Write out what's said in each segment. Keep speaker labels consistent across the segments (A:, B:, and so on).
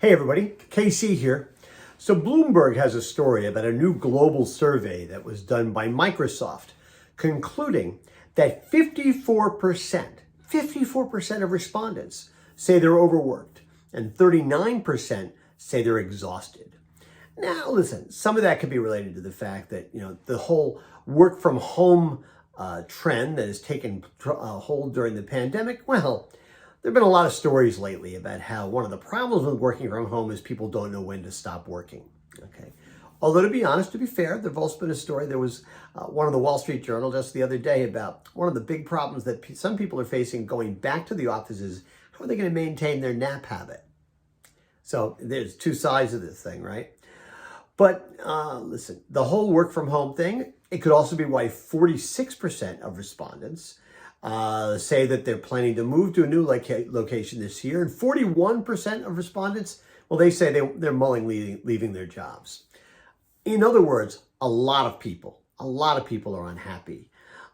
A: Hey everybody, KC here. So Bloomberg has a story about a new global survey that was done by Microsoft, concluding that 54% of respondents say they're overworked and 39% say they're exhausted. Now listen, some of that could be related to the fact that, the whole work from home trend that has taken hold during the pandemic. Well, there have been a lot of stories lately about how one of the problems with working from home is people don't know when to stop working. Okay. Although to be honest, to be fair, there's also been a story. There was one of the Wall Street Journal just the other day about one of the big problems that some people are facing going back to the offices. How are they going to maintain their nap habit? So there's two sides of this thing, right? But listen, the whole work from home thing, it could also be why 46% of respondents say that they're planning to move to a new location this year. And 41% of respondents, well, they say they're mulling leaving their jobs. In other words, a lot of people are unhappy,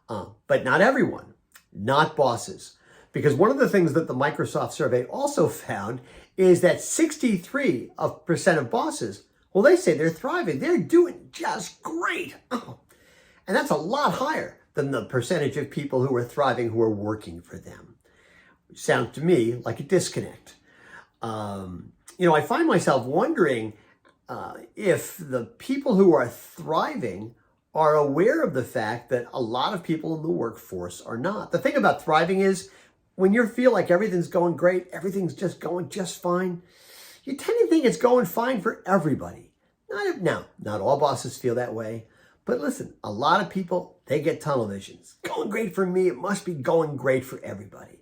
A: but not everyone, not bosses. Because one of the things that the Microsoft survey also found is that 63% of bosses, well, they say they're thriving. They're doing just great. Oh, and that's a lot higher than the percentage of people who are thriving who are working for them. Which sounds to me like a disconnect. I find myself wondering if the people who are thriving are aware of the fact that a lot of people in the workforce are not. The thing about thriving is when you feel like everything's going great, everything's just going just fine, you tend to think it's going fine for everybody. Not all bosses feel that way. But listen, a lot of people, they get tunnel visions. Going great for me, it must be going great for everybody.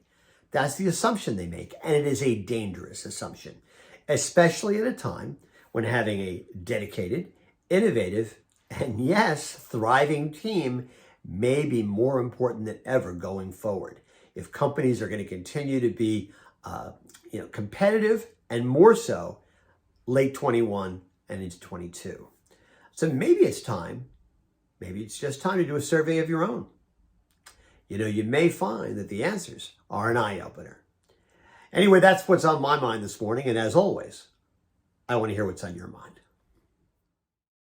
A: That's the assumption they make, and it is a dangerous assumption, especially at a time when having a dedicated, innovative, and yes, thriving team may be more important than ever going forward. If companies are going to continue to be competitive, and more so late 21 and into 22. So maybe it's just time to do a survey of your own. You may find that the answers are an eye-opener. Anyway, that's what's on my mind this morning. And as always, I want to hear what's on your mind.